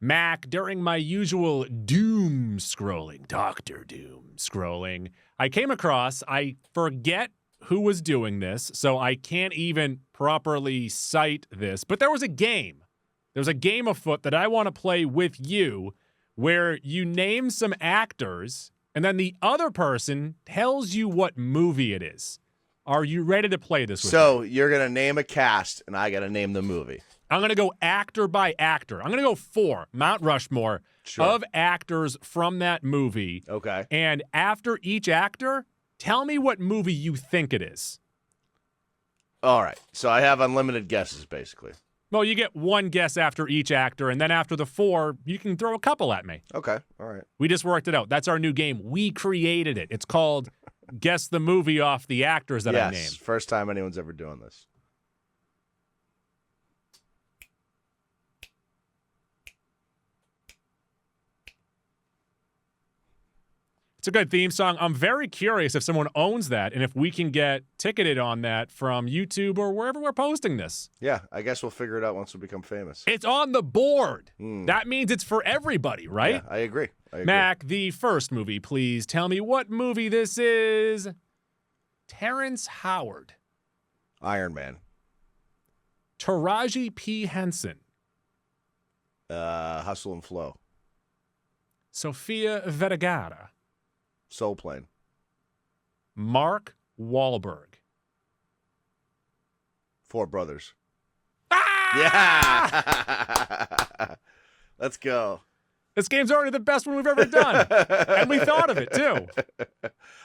Mac, during my usual doom scrolling, Dr. Doom scrolling, I came across, I forget who was doing this, so I can't even properly cite this, but there was a game. There's a game afoot that I want to play with you where you name some actors and then the other person tells you what movie it is. Are you ready to play this with me? So you're going to name a cast, and I got to name the movie. I'm going to go actor by actor. I'm going to go 4, Mount Rushmore, of actors from that movie. Okay. And after each actor, tell me what movie you think it is. All right. So I have unlimited guesses, basically. Well, you get one guess after each actor, and then after the 4, you can throw a couple at me. Okay. All right. We just worked it out. That's our new game. We created it. It's called Guess the Movie Off the Actors that I named. Yes, first time anyone's ever doing this. It's a good theme song. I'm very curious if someone owns that and if we can get ticketed on that from YouTube or wherever we're posting this. Yeah, I guess we'll figure it out once we become famous. It's on the board. That means it's for everybody, right? Yeah, I agree. Mac, the first movie, please tell me what movie this is. Terrence Howard. Iron Man. Taraji P. Henson. Hustle and Flow. Sofia Vergara. Soul Plane. Mark Wahlberg. Four Brothers. Ah! Yeah. Let's go. This game's already the best one we've ever done. And we thought of it, too.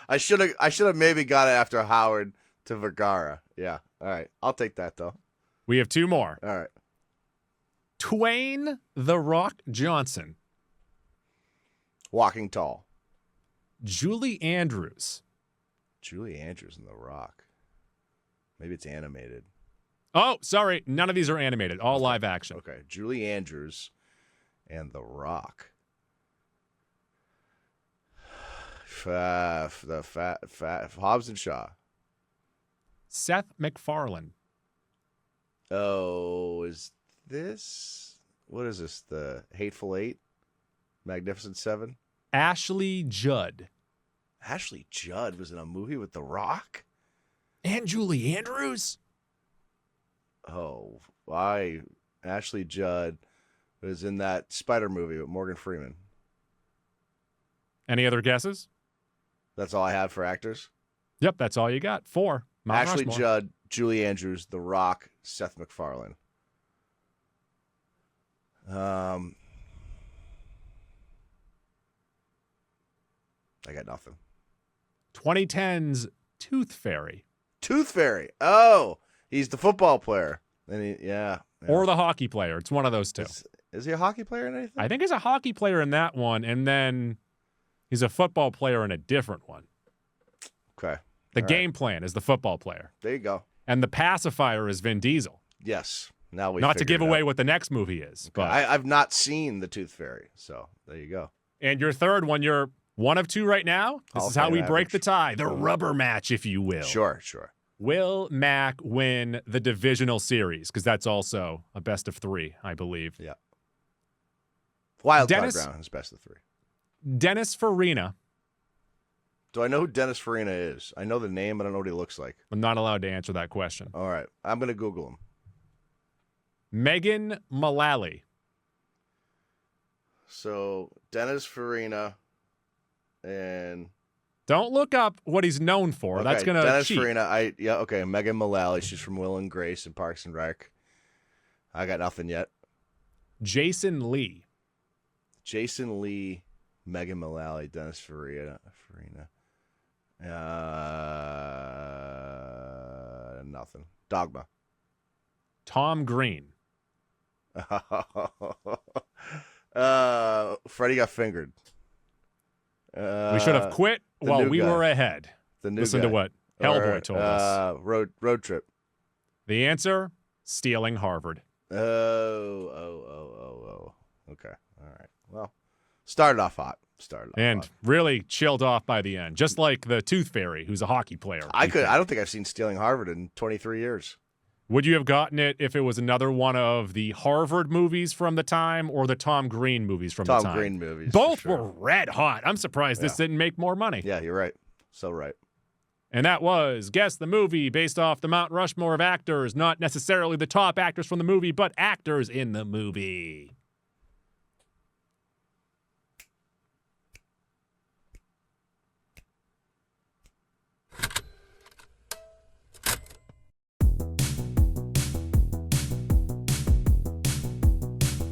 I should have maybe got it after Howard to Vergara. Yeah. All right. I'll take that, though. We have 2 more. All right. Dwayne The Rock Johnson. Walking Tall. Julie Andrews. Julie Andrews and The Rock. Maybe it's animated. Oh, sorry. None of these are animated. All live action. Okay. Julie Andrews and The Rock. Hobbs and Shaw. Seth MacFarlane. Oh, is this? What is this? The Hateful Eight? Magnificent Seven? Ashley Judd. Ashley Judd was in a movie with The Rock? And Julie Andrews? Oh, why? Ashley Judd was in that Spider movie with Morgan Freeman. Any other guesses? That's all I have for actors? Yep, that's all you got. 4. Mount Ashley Rushmore. Judd, Julie Andrews, The Rock, Seth MacFarlane. I got nothing. 2010's Tooth Fairy. Tooth Fairy. Oh, he's the football player. And yeah. Or the hockey player. It's one of those 2. Is he a hockey player in anything? I think he's a hockey player in that one, and then he's a football player in a different one. Okay. The game plan is the football player. There you go. And the pacifier is Vin Diesel. Yes. Now we Not to give away out. what the next movie is. Okay. But I've not seen the Tooth Fairy, so there you go. And your third one, you're 1 of 2 right now. This is how we break the tie. The rubber match, if you will. Sure. Will Mac win the divisional series? Because that's also a best of 3, I believe. Yeah. Wild card round is best of 3. Dennis Farina. Do I know who Dennis Farina is? I know the name, but I don't know what he looks like. I'm not allowed to answer that question. All right. I'm going to Google him. Megan Mullally. So, Dennis Farina and... Don't look up what he's known for. Okay, That's going to Dennis cheat. Farina. Okay. Megan Mullally. She's from Will and Grace and Parks and Rec. I got nothing yet. Jason Lee. Jason Lee, Megan Mullally, Dennis Farina. Nothing. Dogma. Tom Green. Freddie got fingered. We should have quit while we were ahead. Listen to what Hellboy told us. Road Trip. The answer, stealing Harvard. Oh. Okay. All right. Well, started off hot. Really chilled off by the end, just like the Tooth Fairy, who's a hockey player. I don't think I've seen Stealing Harvard in 23 years. Would you have gotten it if it was another one of the Harvard movies from the time or the Tom Green movies from the time? Tom Green movies. Both for sure. were red hot. I'm surprised this didn't make more money. Yeah, you're right. So right. And that was Guess the Movie, based off the Mount Rushmore of actors, not necessarily the top actors from the movie, but actors in the movie.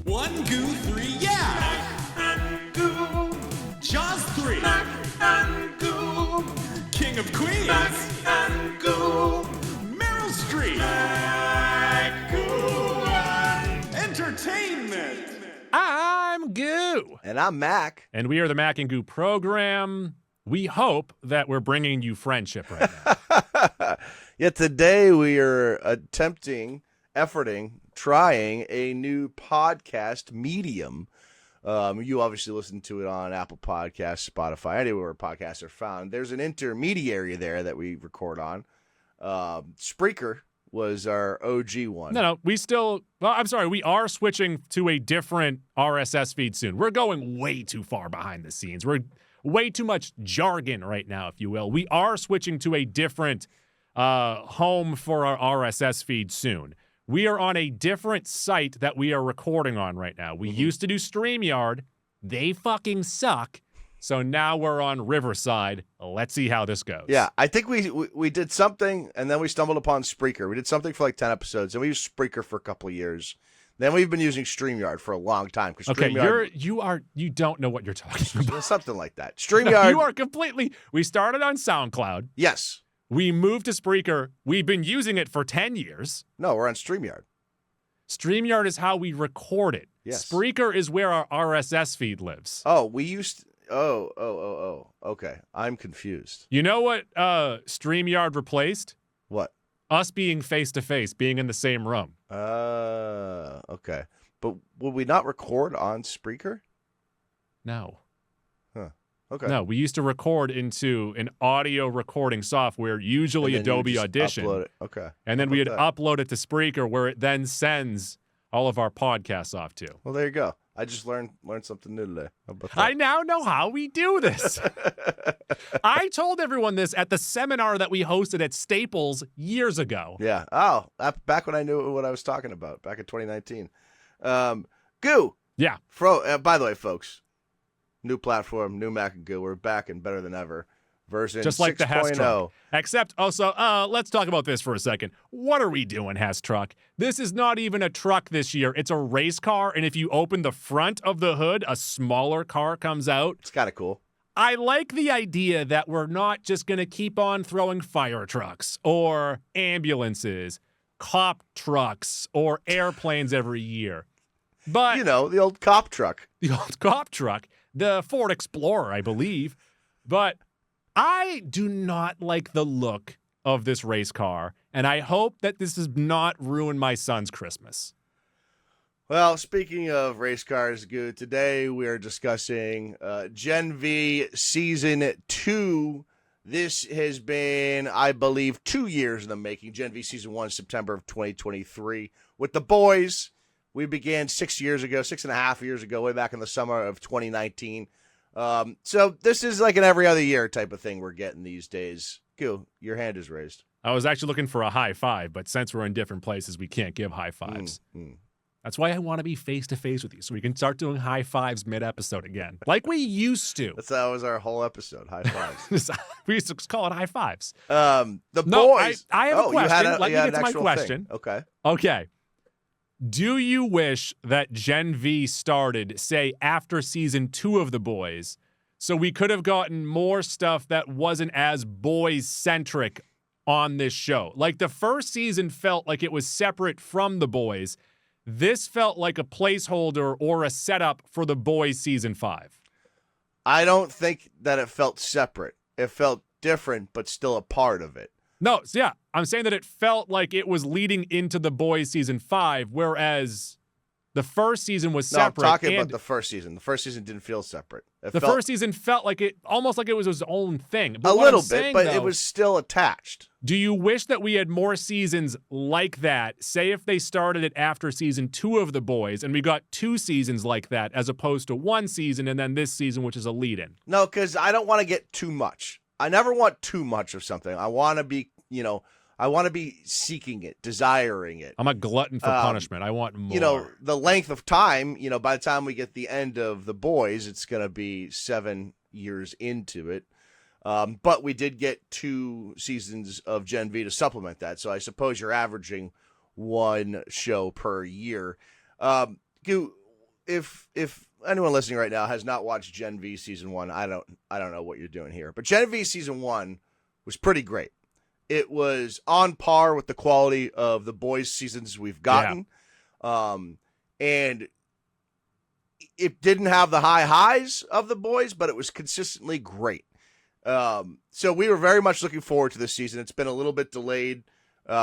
One goo, three yeah. Goo. Jaws 3. Goo. King of Queens. Goo. Meryl Streep. Entertainment. I'm Goo. And I'm Mac. And we are the Mac and Goo program. We hope that we're bringing you friendship right now. Yet today we are trying a new podcast medium. You obviously listen to it on Apple Podcasts, Spotify, anywhere podcasts are found. There's an intermediary there that we record on. Spreaker was our OG one. No, we are switching to a different RSS feed soon. We're going way too far behind the scenes. We're way too much jargon right now, if you will. We are switching to a different home for our RSS feed soon. We are on a different site that we are recording on right now. We used to do StreamYard. They fucking suck. So now we're on Riverside. Let's see how this goes. Yeah, I think we did something, and then we stumbled upon Spreaker. We did something for like 10 episodes, and we used Spreaker for a couple of years. Then we've been using StreamYard for a long time. Okay, you don't know what you're talking about. Something like that. StreamYard. You are completely. We started on SoundCloud. Yes. We moved to Spreaker. We've been using it for 10 years. No, we're on StreamYard. StreamYard is how we record it. Yes. Spreaker is where our RSS feed lives. Oh, we used. Oh. Okay, I'm confused. You know what StreamYard replaced? What? Us being face-to-face, being in the same room. Okay. But would we not record on Spreaker? No. Huh. Okay. No, we used to record into an audio recording software, usually Adobe Audition. Upload it. Okay. And then we'd upload it to Spreaker, where it then sends all of our podcasts off to. Well, there you go. I just learned something new today. How about that? I now know how we do this. I told everyone this at the seminar that we hosted at Staples years ago. Yeah. Oh, back when I knew what I was talking about, back in 2019. Goo. Yeah. By the way, folks, new platform, new Mac and Goo. We're back and better than ever. Version just like 6.0. the Hess truck. Except also, let's talk about this for a second. What are we doing, Hess truck? This is not even a truck this year. It's a race car, and if you open the front of the hood, a smaller car comes out. It's kind of cool. I like the idea that we're not just going to keep on throwing fire trucks or ambulances, cop trucks, or airplanes every year. But you know, the old cop truck. The old cop truck, the Ford Explorer, I believe. But I do not like the look of this race car, and I hope that this does not ruin my son's Christmas. Well, speaking of race cars, Goo, today we are discussing Gen V Season 2. This has been, I believe, 2 years in the making. Gen V Season 1, September of 2023. With the boys, we began 6.5 years ago, way back in the summer of 2019. So this is like an every other year type of thing we're getting these days. Goo, your hand is raised. I was actually looking for a high five, but since we're in different places, we can't give high fives. That's why I want to be face-to-face with you, so we can start doing high fives mid-episode again, like we used to. That was our whole episode, high fives. We used to just call it high fives. Boys. I have a question. Let me get to my question. Thing. Okay. Do you wish that Gen V started, say, after season 2 of The Boys, so we could have gotten more stuff that wasn't as boys-centric on this show? Like, the first season felt like it was separate from The Boys. This felt like a placeholder or a setup for The Boys season 5. I don't think that it felt separate. It felt different, but still a part of it. No, yeah, I'm saying that it felt like it was leading into The Boys season 5, whereas The first season was No, I'm separate. talking about and the first season. The first season didn't feel separate. the first season felt like it, almost like it was its own thing. But a what little I'm bit, saying, but though, it was still attached. do you wish that we had more seasons like that? Say if they started it after season 2 of The Boys and we got 2 seasons like that as opposed to 1 season and then this season, which is a lead-in. No, because I don't want to get too much. I never want too much of something. I want to be, I want to be seeking it, desiring it. I'm a glutton for punishment. I want more. The length of time, by the time we get the end of The Boys, it's going to be 7 years into it. But we did get 2 seasons of Gen V to supplement that. So I suppose you're averaging 1 show per year. If anyone listening right now has not watched Gen V season 1, I don't know what you're doing here. But Gen V season 1 was pretty great. It was on par with the quality of the Boys seasons we've gotten. Yeah. And it didn't have the high highs of the Boys, but it was consistently great. So we were very much looking forward to this season. It's been a little bit delayed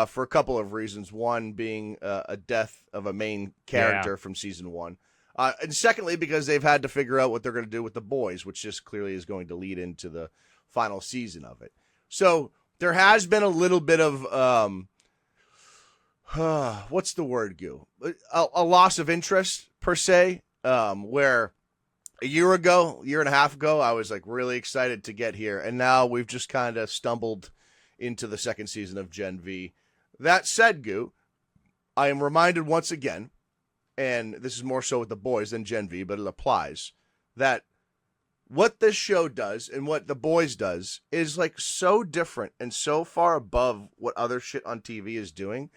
for a couple of reasons. One being a death of a main character from season 1. And secondly, because they've had to figure out what they're going to do with the Boys, which just clearly is going to lead into the final season of it. So there has been a little bit of, what's the word, Goo? A loss of interest, per se, where a year and a half ago, I was like really excited to get here. And now we've just kind of stumbled into the second season of Gen V. That said, Goo, I am reminded once again, and this is more so with the Boys than Gen V, but it applies, that what this show does and what the Boys does is like so different and so far above what other shit on TV is doing,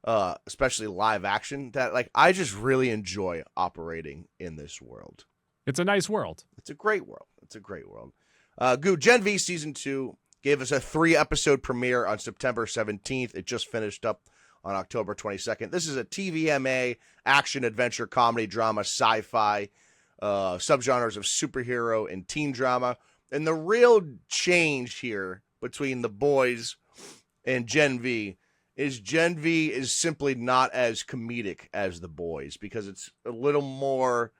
especially live action, that like I just really enjoy operating in this world. It's a nice world. It's a great world. Goo, Gen V season 2 gave us a 3-episode premiere on September 17th. It just finished up on October 22nd. This is a TVMA action, adventure, comedy, drama, sci-fi, subgenres of superhero and teen drama. And the real change here between the Boys and Gen V is simply not as comedic as the Boys, because it's a little more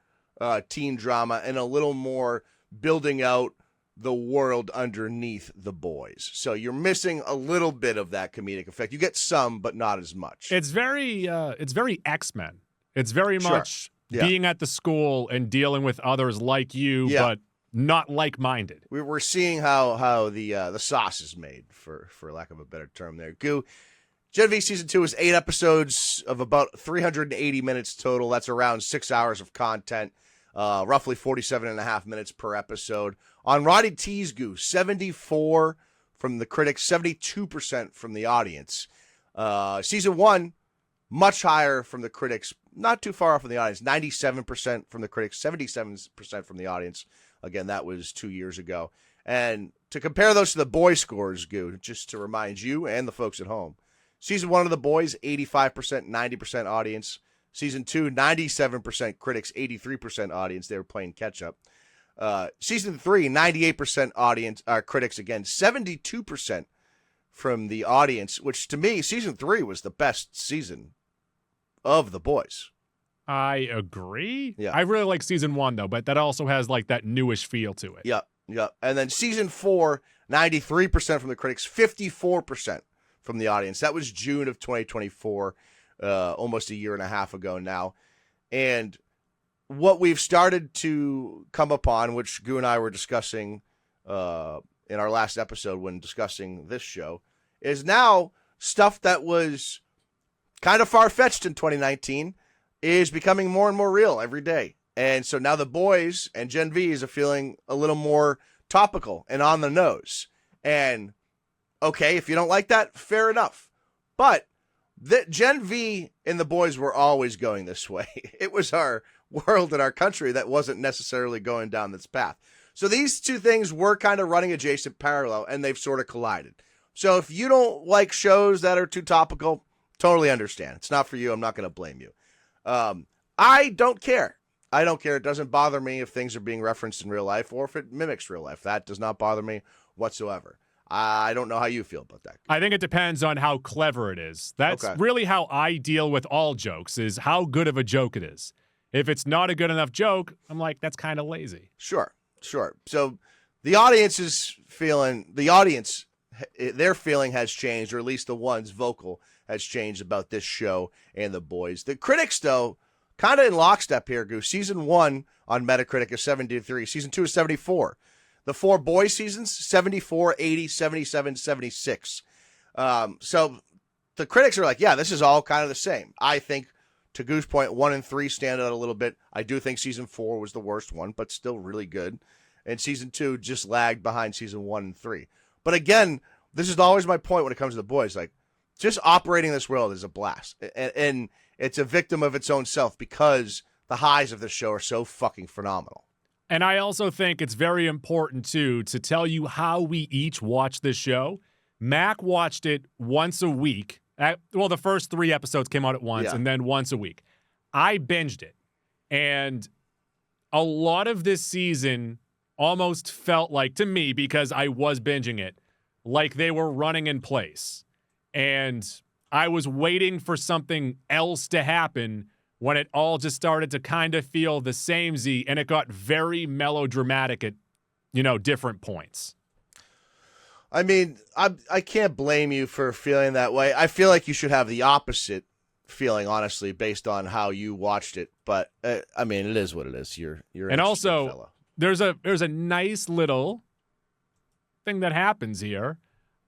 teen drama and a little more building out the world underneath the Boys. So you're missing a little bit of that comedic effect. You get some, but not as much. It's very X-Men. It's very much being at the school and dealing with others like you, but not like-minded. We're seeing how the sauce is made, for lack of a better term there. Goo, Gen V Season 2 is 8 episodes of about 380 minutes total. That's around 6 hours of content, roughly 47 and a half minutes per episode. On Roddy T's Goo, 74 from the critics, 72% from the audience. Season 1, much higher from the critics, not too far off from the audience, 97% from the critics, 77% from the audience. Again, that was 2 years ago. And to compare those to the Boys scores, Goo, just to remind you and the folks at home, Season 1 of The Boys, 85%, 90% audience. Season 2, 97% critics, 83% audience. They were playing catch-up. Season 3, 98% audience, critics, again, 72% from the audience, which to me, Season 3 was the best season of The Boys. I agree. Yeah. I really like Season 1, though, but that also has like that newish feel to it. Yep. And then Season 4, 93% from the critics, 54% from the audience. That was June of 2024, almost a year and a half ago now. And what we've started to come upon, which Goo and I were discussing in our last episode when discussing this show, is now stuff that was kind of far-fetched in 2019 is becoming more and more real every day. And so now the Boys and Gen Vs are feeling a little more topical and on the nose. And okay, if you don't like that, fair enough. But the Gen V and the Boys were always going this way. It was our world and our country that wasn't necessarily going down this path. So these two things were kind of running adjacent parallel, and they've sort of collided. So if you don't like shows that are too topical, totally understand. It's not for you. I'm not going to blame you. I don't care. It doesn't bother me if things are being referenced in real life or if it mimics real life. That does not bother me whatsoever. I don't know how you feel about that. I think it depends on how clever it is. That's really how I deal with all jokes, is how good of a joke it is. If it's not a good enough joke, I'm like, that's kind of lazy. Sure. So the audience, their feeling has changed, or at least the one's vocal has changed about this show and The Boys. The critics, though, kind of in lockstep here, Goose. Season 1 on Metacritic is 73. Season 2 is 74. The 4 Boys seasons, 74, 80, 77, 76. So the critics are like, yeah, this is all kind of the same. I think, to Goose point, 1 and 3 stand out a little bit. I do think season 4 was the worst one, but still really good. And season 2 just lagged behind season 1 and 3. But again, this is always my point when it comes to The Boys. Like, just operating this world is a blast. And it's a victim of its own self because the highs of the show are so fucking phenomenal. And I also think it's very important, too, to tell you how we each watch this show. Mac watched it once a week. The first 3 episodes came out at once, and then once a week. I binged it. And a lot of this season almost felt like, to me, because I was binging it, like they were running in place. And I was waiting for something else to happen when it all just started to kind of feel the same-y, and it got very melodramatic at, different points. I mean, I can't blame you for feeling that way. I feel like you should have the opposite feeling, honestly, based on how you watched it. But I mean, it is what it is. You're and also fellow. there's a nice little thing that happens here.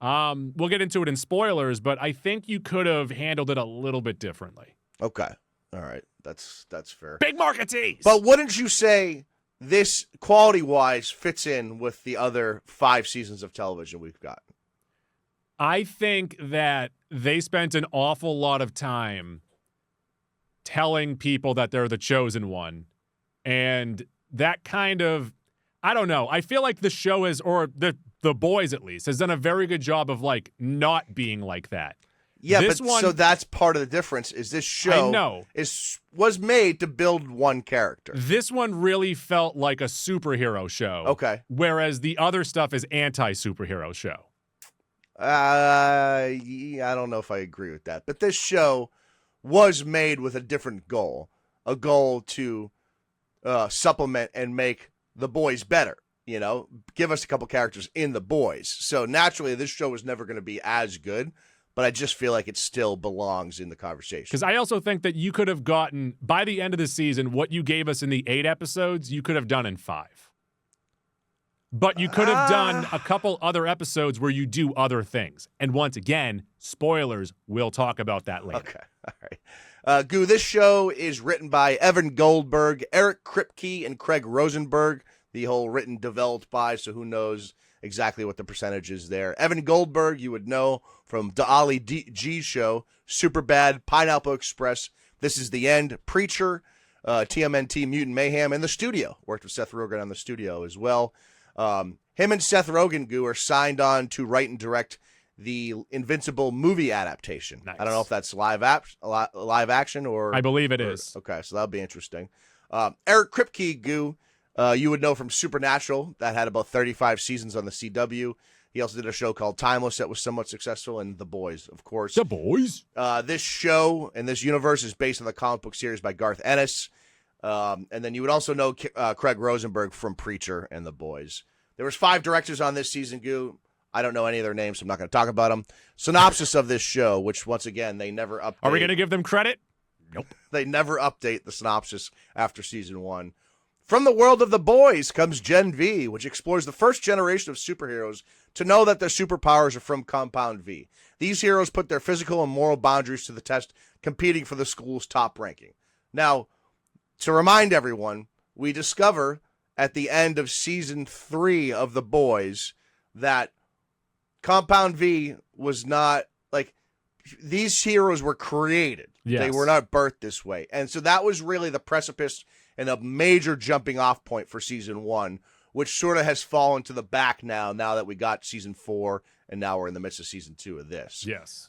We'll get into it in spoilers, but I think you could have handled it a little bit differently. Okay, all right, that's fair. Big market tease. But wouldn't you say this, quality-wise, fits in with the other 5 seasons of television we've got? I think that they spent an awful lot of time telling people that they're the chosen one. And that kind of, I don't know. I feel like the show is, or the Boys at least, has done a very good job of like not being like that. Yeah, so that's part of the difference. Is this show was made to build one character. This one really felt like a superhero show. Okay. Whereas the other stuff is anti-superhero show. I don't know if I agree with that. But this show was made with a different goal. A goal to supplement and make The Boys better. Give us a couple characters in The Boys. So naturally, this show was never going to be as good. But I just feel like it still belongs in the conversation. Because I also think that you could have gotten, by the end of the season, what you gave us in the 8 episodes, you could have done in 5. But you could have done a couple other episodes where you do other things. And once again, spoilers, we'll talk about that later. Okay, all right. Goo, this show is written by Evan Goldberg, Eric Kripke, and Craig Rosenberg. The whole written, developed by, so who knows exactly what the percentage is there. Evan Goldberg, you would know from the Ali G show, Superbad, Pineapple Express, This Is the End, Preacher, TMNT, Mutant Mayhem, and The Studio. Worked with Seth Rogen on The Studio as well. Him and Seth Rogen, Goo, are signed on to write and direct the Invincible movie adaptation. Nice. I don't know if that's live action or... I believe it is. Okay, so that'll be interesting. Eric Kripke, Goo, you would know from Supernatural. That had about 35 seasons on the CW. He also did a show called Timeless that was somewhat successful, and The Boys, of course. The Boys? This show and this universe is based on the comic book series by Garth Ennis. And then you would also know Craig Rosenberg from Preacher and The Boys. There was 5 directors on this season, Goo. I don't know any of their names, so I'm not going to talk about them. Synopsis of this show, which, once again, they never update. Are we going to give them credit? Nope. They never update the synopsis after season 1. From the world of The Boys comes Gen V, which explores the first generation of superheroes to know that their superpowers are from Compound V. These heroes put their physical and moral boundaries to the test, competing for the school's top ranking. Now, to remind everyone, we discover at the end of season 3 of The Boys that Compound V was not, like, these heroes were created. Yes. They were not birthed this way. And so that was really the precipice and a major jumping off point for season 1, which sort of has fallen to the back now that we got season 4, and now we're in the midst of season 2 of this. Yes.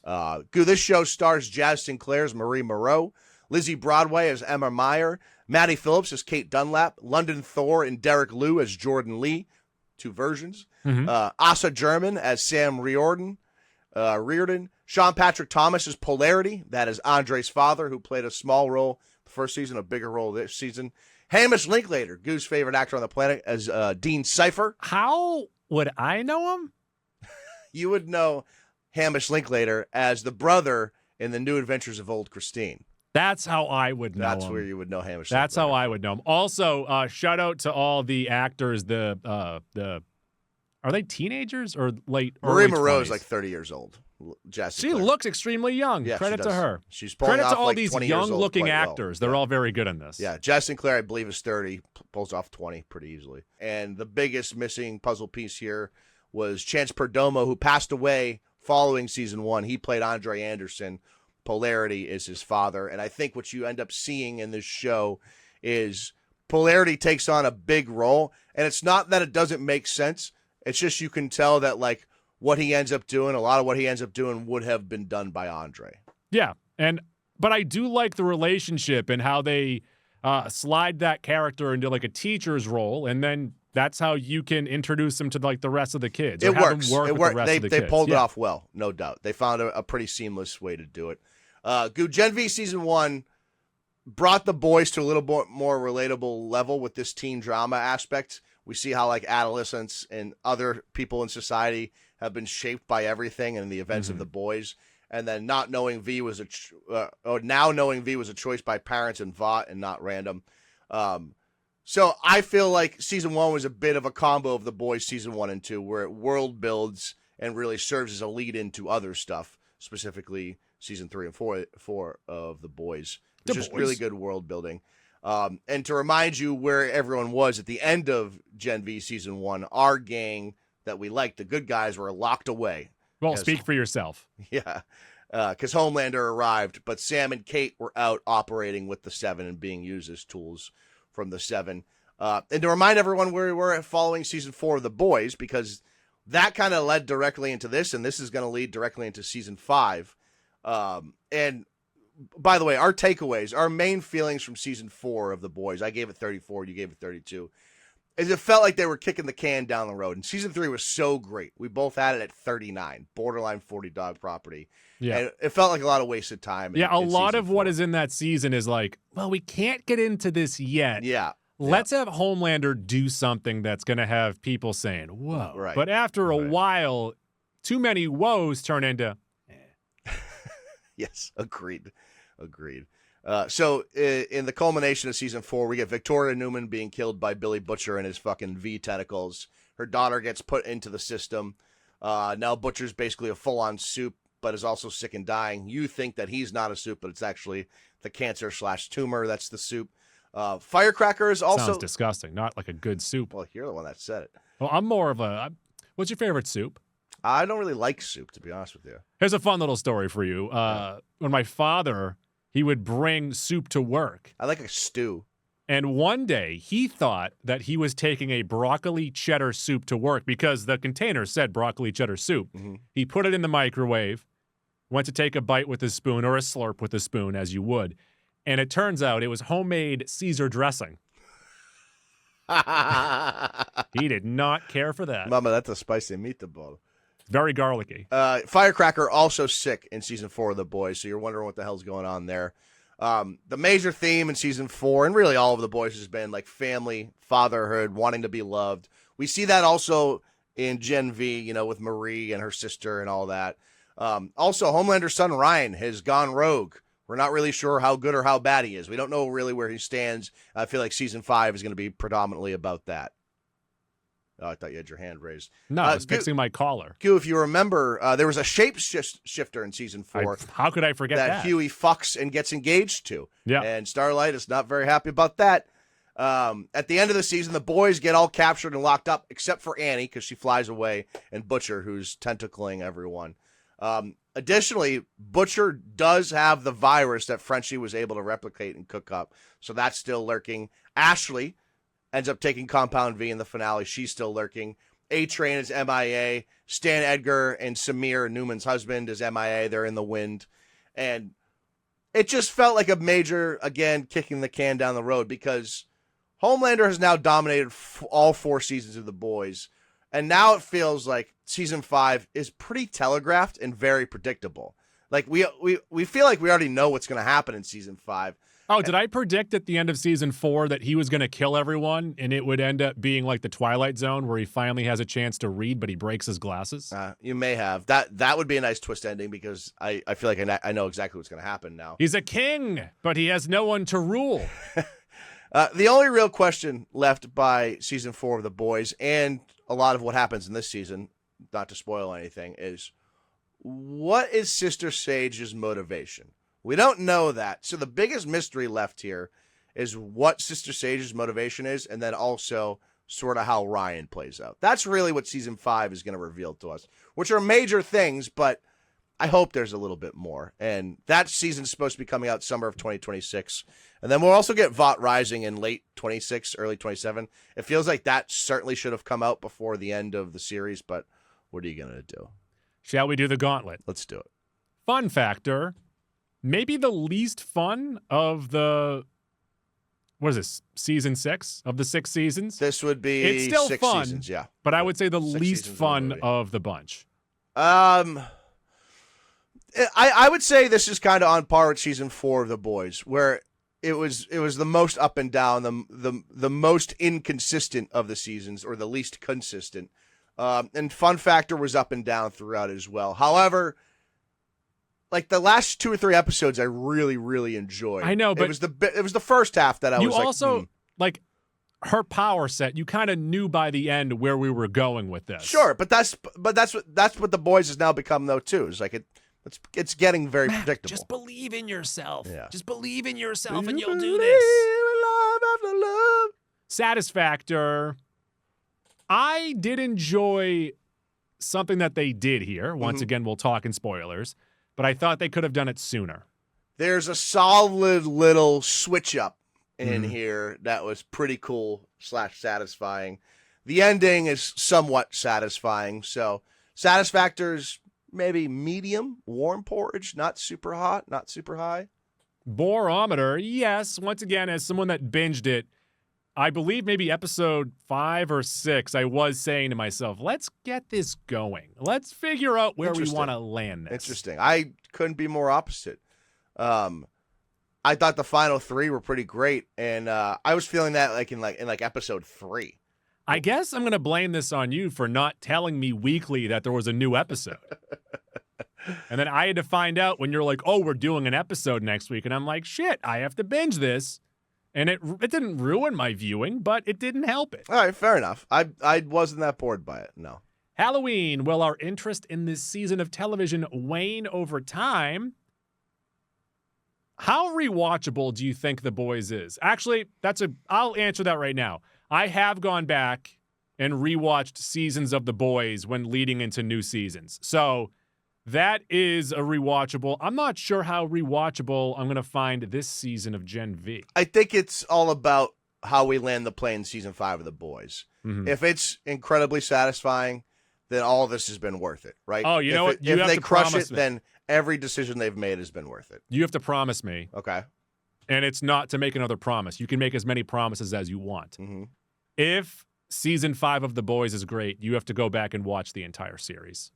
This show stars Jazz Sinclair as Marie Moreau, Lizzie Broadway as Emma Meyer, Maddie Phillips as Kate Dunlap, London Thor and Derek Liu as Jordan Lee, 2 versions, Asa German as Sam Riordan, Sean Patrick Thomas as Polarity, that is Andre's father, who played a small role the first season, a bigger role this season. Hamish Linklater, Goo's favorite actor on the planet, as Dean Cypher. How would I know him? You would know Hamish Linklater as the brother in The New Adventures of Old Christine. That's how I would know That's him. where you would know Hamish That's Linklater. how I would know him. Also, shout out to all the actors. Are they teenagers or late? Marie early Moreau is 20s? like 30 years old. Jesse She Clare. looks extremely young. Yeah, Credit she to does. her. She's pulling Credit off to all like these 20 years old young-looking quite well. actors. They're all very good in this. Yeah, Jess Sinclair, I believe, is 30, pulls off 20 pretty easily. And the biggest missing puzzle piece here was Chance Perdomo, who passed away following season 1. He played Andre Anderson. Polarity is his father. And I think what you end up seeing in this show is Polarity takes on a big role. And it's not that it doesn't make sense. It's just you can tell that, like, what he ends up doing, a lot of what he ends up doing would have been done by Andre. Yeah, but I do like the relationship and how they slide that character into like a teacher's role, and then that's how you can introduce him to like the rest of the kids. It or have works. Them work It with worked. The rest They of the kids. pulled it Yeah. off well, no doubt. They found a pretty seamless way to do it. Gen V season 1 brought the boys to a little bit more relatable level with this teen drama aspect. We see how like adolescents and other people in society have been shaped by everything and the events of the boys. And then not knowing V was now knowing V was a choice by parents and Vought and not random. So I feel like season 1 was a bit of a combo of the boys season 1 and 2, where it world builds and really serves as a lead into other stuff, specifically season 3 and 4 of the boys. It's just really good world building. And to remind you where everyone was at the end of Gen V season 1, our gang that we liked, the good guys, were locked away. Well, speak for yourself. Yeah, because Homelander arrived, but Sam and Kate were out operating with the Seven and being used as tools from the Seven. And to remind everyone where we were following season 4 of The Boys, because that kind of led directly into this, and this is going to lead directly into season 5. And by the way, our takeaways, our main feelings from season 4 of The Boys, I gave it 34, you gave it 32, is it felt like they were kicking the can down the road. And season 3 was so great. We both had it at 39, borderline 40 dog property. Yeah. And it felt like a lot of wasted time. Yeah, a lot season of what 4. is in that season is like, well, we can't get into this yet. Yeah. Let's have Homelander do something that's going to have people saying, whoa. Right. But after a while, too many woes turn into, Yes, agreed. So in the culmination of season 4, we get Victoria Newman being killed by Billy Butcher and his fucking V tentacles. Her daughter gets put into the system. Now Butcher's basically a full-on soup, but is also sick and dying. You think that he's not a soup, but it's actually the cancer/tumor that's the soup. Firecracker is also... sounds disgusting, not like a good soup. Well, you're the one that said it. Well, I'm more of what's your favorite soup? I don't really like soup, to be honest with you. Here's a fun little story for you. When my father, he would bring soup to work. I like a stew. And one day he thought that he was taking a broccoli cheddar soup to work because the container said broccoli cheddar soup. Mm-hmm. He put it in the microwave, went to take a bite with a spoon or a slurp with a spoon, as you would. And it turns out it was homemade Caesar dressing. He did not care for that. Mama, that's a spicy meatball. Very garlicky. Firecracker also sick in season 4 of The Boys, so you're wondering what the hell's going on there. The major theme in season 4, and really all of The Boys, has been like family, fatherhood, wanting to be loved. We see that also in Gen V, with Marie and her sister and all that. Also, Homelander's son Ryan has gone rogue. We're not really sure how good or how bad he is. We don't know really where he stands. I feel like season 5 is going to be predominantly about that. Oh, I thought you had your hand raised. No, I was fixing my collar. Q, if you remember, there was a shapeshifter in season 4. How could I forget that? Huey fucks and gets engaged to. Yeah. And Starlight is not very happy about that. At the end of the season, the boys get all captured and locked up, except for Annie, because she flies away, and Butcher, who's tentacling everyone. Additionally, Butcher does have the virus that Frenchie was able to replicate and cook up, so that's still lurking. Ashley ends up taking Compound V in the finale. She's still lurking. A-Train is MIA. Stan Edgar and Samir, Newman's husband, is MIA. They're in the wind. And it just felt like a major, again, kicking the can down the road, because Homelander has now dominated all 4 seasons of The Boys. And now it feels like season 5 is pretty telegraphed and very predictable. Like we feel like we already know what's going to happen in season 5. Oh, did I predict at the end of season 4 that he was going to kill everyone and it would end up being like the Twilight Zone where he finally has a chance to read, but he breaks his glasses? You may have. That would be a nice twist ending because I feel like I know exactly what's going to happen now. He's a king, but he has no one to rule. The only real question left by season 4 of The Boys, and a lot of what happens in this season, not to spoil anything, is what is Sister Sage's motivation? We don't know that. So the biggest mystery left here is what Sister Sage's motivation is, and then also sort of how Ryan plays out. That's really what season 5 is going to reveal to us, which are major things, but I hope there's a little bit more. And that season's supposed to be coming out summer of 2026. And then we'll also get Vought Rising in late 26, early 27. It feels like that certainly should have come out before the end of the series, but what are you going to do? Shall we do the gauntlet? Let's do it. Fun factor. Maybe the least fun of the, what is this, season 6 of the 6 seasons? This would be it's still 6 fun, seasons, yeah. But I would say the 6 least seasons fun of of the bunch. I would say this is kind of on par with season 4 of The Boys, where it was the most up and down, the most inconsistent of the seasons, or the least consistent. And fun factor was up and down throughout as well. However, like the last 2 or 3 episodes, I really, really enjoyed. I know, but it was the first half that I was like, you also like her power set. You kind of knew by the end where we were going with this. Sure, but that's what The Boys has now become though too. It's like it's getting very predictable. Just believe in yourself. Yeah. Just believe in yourself, and you'll do this. Love after love. Satisfactor. I did enjoy something that they did here. Once again, we'll talk in spoilers. But I thought they could have done it sooner. There's a solid little switch up in here that was pretty cool / satisfying. The ending is somewhat satisfying. So Satisfactor's maybe medium, warm porridge, not super hot, not super high. Borometer, yes. Once again, as someone that binged it, I believe maybe episode 5 or 6, I was saying to myself, let's get this going. Let's figure out where we want to land this. Interesting. I couldn't be more opposite. I thought the final 3 were pretty great, and I was feeling that in episode 3. I guess I'm going to blame this on you for not telling me weekly that there was a new episode. And then I had to find out when you're like, oh, we're doing an episode next week. And I'm like, shit, I have to binge this. And it didn't ruin my viewing, but it didn't help it. All right, fair enough. I wasn't that bored by it, no. Halloween, will our interest in this season of television wane over time? How rewatchable do you think The Boys is? Actually, I'll answer that right now. I have gone back and rewatched seasons of The Boys when leading into new seasons. So that is a rewatchable. I'm not sure how rewatchable I'm going to find this season of Gen V. I think it's all about how we land the plane in season 5 of The Boys. Mm-hmm. If it's incredibly satisfying, then all of this has been worth it, right? Oh, you know what? If they crush it, then every decision they've made has been worth it. You have to promise me. Okay. And it's not to make another promise. You can make as many promises as you want. Mm-hmm. If season 5 of The Boys is great, you have to go back and watch the entire series.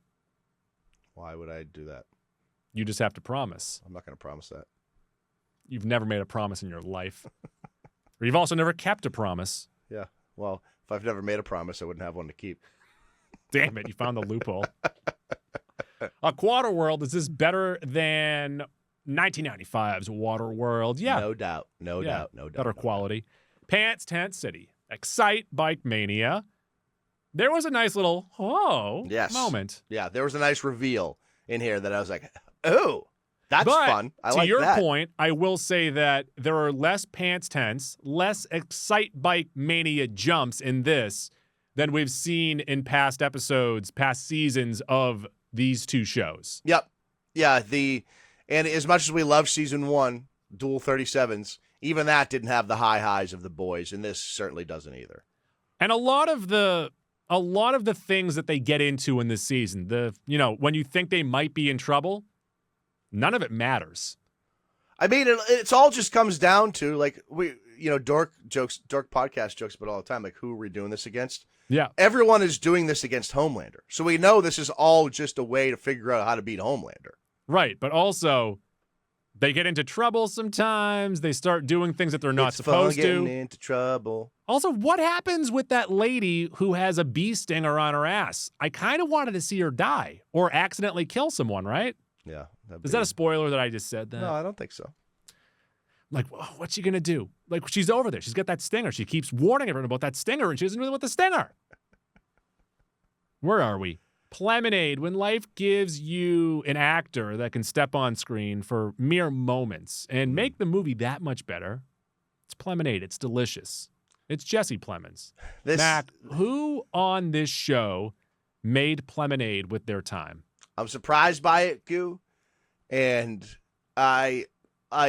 Why would I do that? You just have to promise. I'm not going to promise that. You've never made a promise in your life. Or you've also never kept a promise. Yeah. Well, if I've never made a promise, I wouldn't have one to keep. Damn it, you found the loophole. Waterworld, is this better than 1995's Waterworld? Yeah. No doubt. No doubt. Better quality. Pants Tent City. Excite Bike Mania. There was a nice little moment. Yeah, there was a nice reveal in here that I was like, oh, that's but fun. I like that. To your point, I will say that there are less pants tents, less Excite Bike Mania jumps in this than we've seen in past episodes, past seasons of these two shows. Yep. Yeah, and as much as we love season 1, Dual 37s, even that didn't have the high highs of The Boys, and this certainly doesn't either. And a lot of the things that they get into in this season, when you think they might be in trouble, none of it matters. I mean, it's all just comes down to Dork podcast jokes about all the time, like who are we doing this against? Yeah. Everyone is doing this against Homelander. So we know this is all just a way to figure out how to beat Homelander. Right, but also They get into trouble sometimes. They start doing things that they're not It's supposed fun getting to. into trouble. Also, what happens with that lady who has a bee stinger on her ass? I kind of wanted to see her die or accidentally kill someone, right? Yeah. Is that a spoiler that I just said that? No, I don't think so. Like, what's she going to do? Like, she's over there. She's got that stinger. She keeps warning everyone about that stinger, and she doesn't really want the stinger. Where are we? Plemonade, when life gives you an actor that can step on screen for mere moments and make the movie that much better, it's Plemonade. It's delicious. It's Jesse Plemons. Mac, who on this show made Plemonade with their time? I'm surprised by it, Goo. And I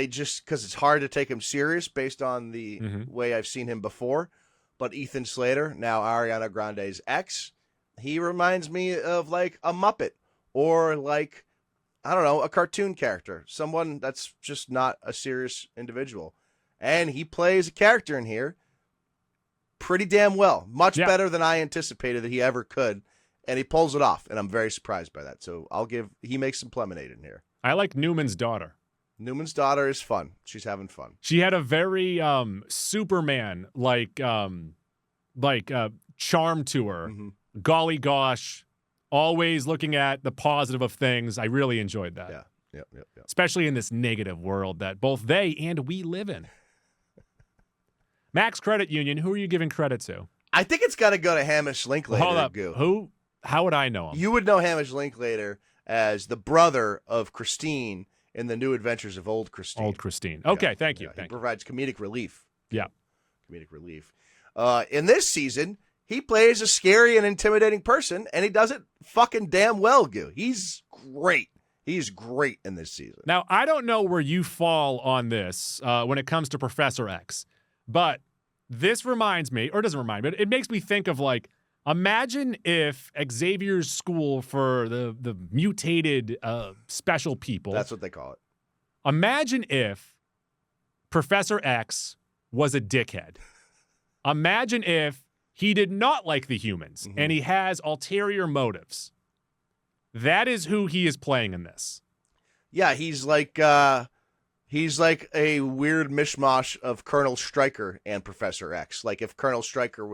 just, because it's hard to take him serious based on the way I've seen him before. But Ethan Slater, now Ariana Grande's ex, he reminds me of like a Muppet or like, I don't know, a cartoon character. Someone that's just not a serious individual. And he plays a character in here pretty damn well. Much better than I anticipated that he ever could. And he pulls it off. And I'm very surprised by that. So he makes some Plemonade in here. I like Newman's daughter. Newman's daughter is fun. She's having fun. She had a very Superman like charm to her. Golly gosh, always looking at the positive of things. I really enjoyed that. Yeah. Especially in this negative world that both they and we live in. Max Credit Union, who are you giving credit to? I think it's got to go to Hamish Linklater. Hold up. Goo. Who? How would I know him? You would know Hamish Linklater as the brother of Christine in The New Adventures of Old Christine. Old Christine. Okay, thank you. He provides comedic relief. Yeah. Comedic relief. In this season, he plays a scary and intimidating person, and he does it fucking damn well, Goo. He's great. He's great in this season. Now, I don't know where you fall on this when it comes to Professor X, but this reminds me, or doesn't remind me, but it makes me think of like, imagine if Xavier's school for the mutated special people. That's what they call it. Imagine if Professor X was a dickhead. Imagine if he did not like the humans and he has ulterior motives. That is who he is playing in this. Yeah, he's like a weird mishmash of Colonel Stryker and Professor X. Like if Colonel Stryker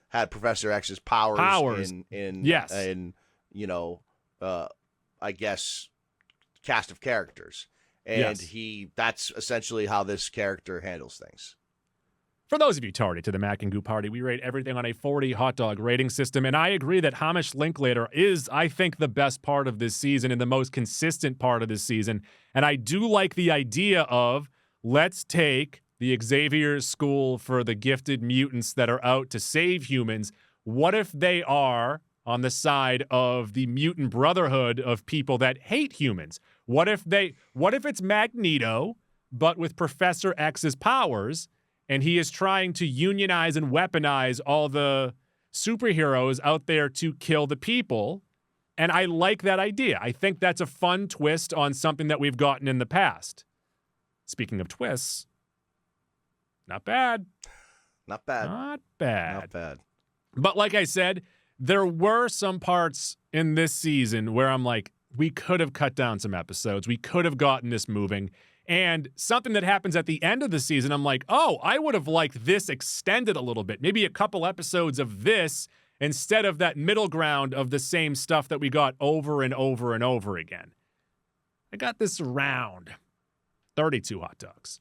had Professor X's powers. in I guess cast of characters. And that's essentially how this character handles things. For those of you tardy to the Mac and Goo Party, we rate everything on a 40 hot dog rating system, and I agree that Hamish Linklater is, I think, the best part of this season and the most consistent part of this season. And I do like the idea of let's take the Xavier School for the gifted mutants that are out to save humans. What if they are on the side of the mutant brotherhood of people that hate humans? What if it's Magneto, but with Professor X's powers, and he is trying to unionize and weaponize all the superheroes out there to kill the people? And I like that idea. I think that's a fun twist on something that we've gotten in the past. Speaking of twists, not bad. Not bad. Not bad. Not bad. But like I said, there were some parts in this season where I'm like, we could have cut down some episodes. We could have gotten this moving. And something that happens at the end of the season, I'm like, oh, I would have liked this extended a little bit. Maybe a couple episodes of this instead of that middle ground of the same stuff that we got over and over and over again. I got this around 32 hot dogs.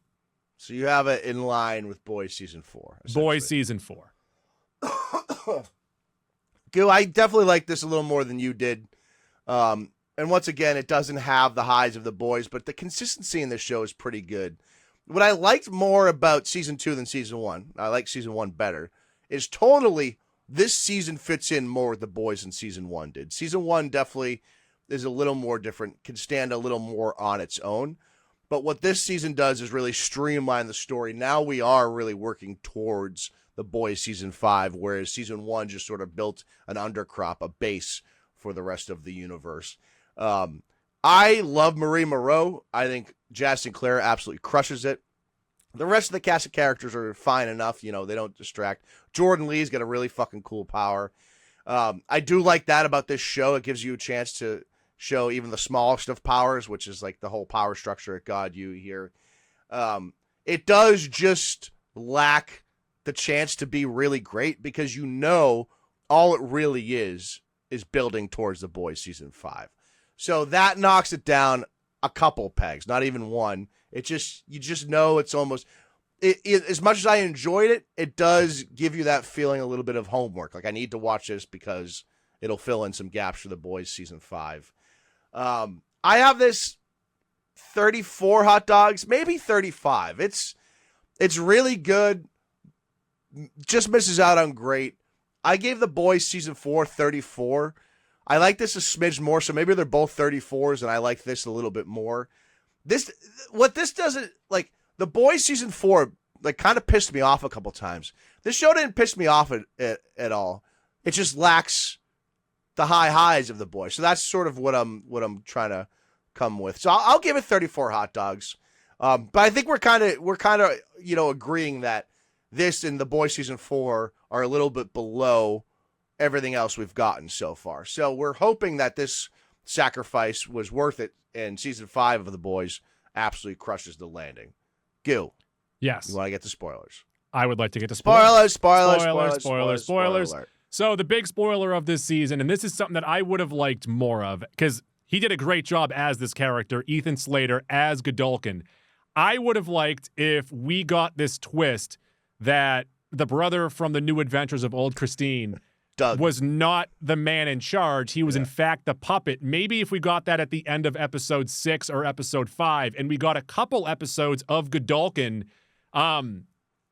So you have it in line with Boys Season 4. Boys Season 4. Goo, I definitely like this a little more than you did. And once again, it doesn't have the highs of the boys, but the consistency in this show is pretty good. What I liked more about Season 2 than Season 1, I like Season 1 better, is totally this season fits in more with the boys than Season 1 did. Season 1 definitely is a little more different, can stand a little more on its own. But what this season does is really streamline the story. Now we are really working towards the boys Season 5, whereas Season 1 just sort of built an undercrop, a base for the rest of the universe. I love Marie Moreau. I think Jazz Sinclair absolutely crushes it. The rest of the cast of characters are fine enough. You know, they don't distract. Jordan Lee's got a really fucking cool power. I do like that about this show. It gives you a chance to show even the smallest of powers, which is like the whole power structure at God you here. It does just lack the chance to be really great because all it really is building towards The Boys season 5. So that knocks it down a couple pegs, not even one. You just know it's almost as much as I enjoyed it, it does give you that feeling a little bit of homework. Like I need to watch this because it'll fill in some gaps for The Boys season 5. I have this 34 hot dogs, maybe 35. It's really good. Just misses out on great. I gave The Boys season 4 34. I like this a smidge more, so maybe they're both 34s, and I like this a little bit more. This doesn't, like, The Boys season 4, like, kind of pissed me off a couple times. This show didn't piss me off at all. It just lacks the high highs of The Boys. So that's sort of what I'm trying to come with. So I'll give it 34 hot dogs. But I think we're kind of agreeing that this and The Boys season 4 are a little bit below everything else we've gotten so far. So we're hoping that this sacrifice was worth it, and season 5 of The Boys absolutely crushes the landing. Gil. Yes. You want to get to spoilers? I would like to get to spoilers. Spoilers. So the big spoiler of this season, and this is something that I would have liked more of, because he did a great job as this character, Ethan Slater as Godolkin. I would have liked if we got this twist that the brother from the New Adventures of Old Christine Doug was not the man in charge. He was, in fact, the puppet. Maybe if we got that at the end of episode 6 or episode 5, and we got a couple episodes of Godolkin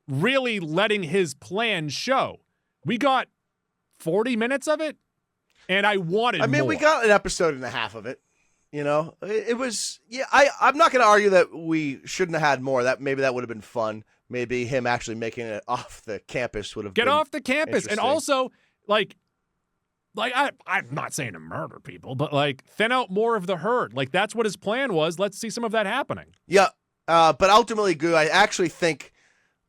really letting his plan show. We got 40 minutes of it, and I wanted more. We got an episode and a half of it. It was, I'm not going to argue that we shouldn't have had more. Maybe that would have been fun. Maybe him actually making it off the campus would have been off the campus. And also, I'm not saying to murder people, but thin out more of the herd. That's what his plan was. Let's see some of that happening. Yeah. But ultimately, Goo, I actually think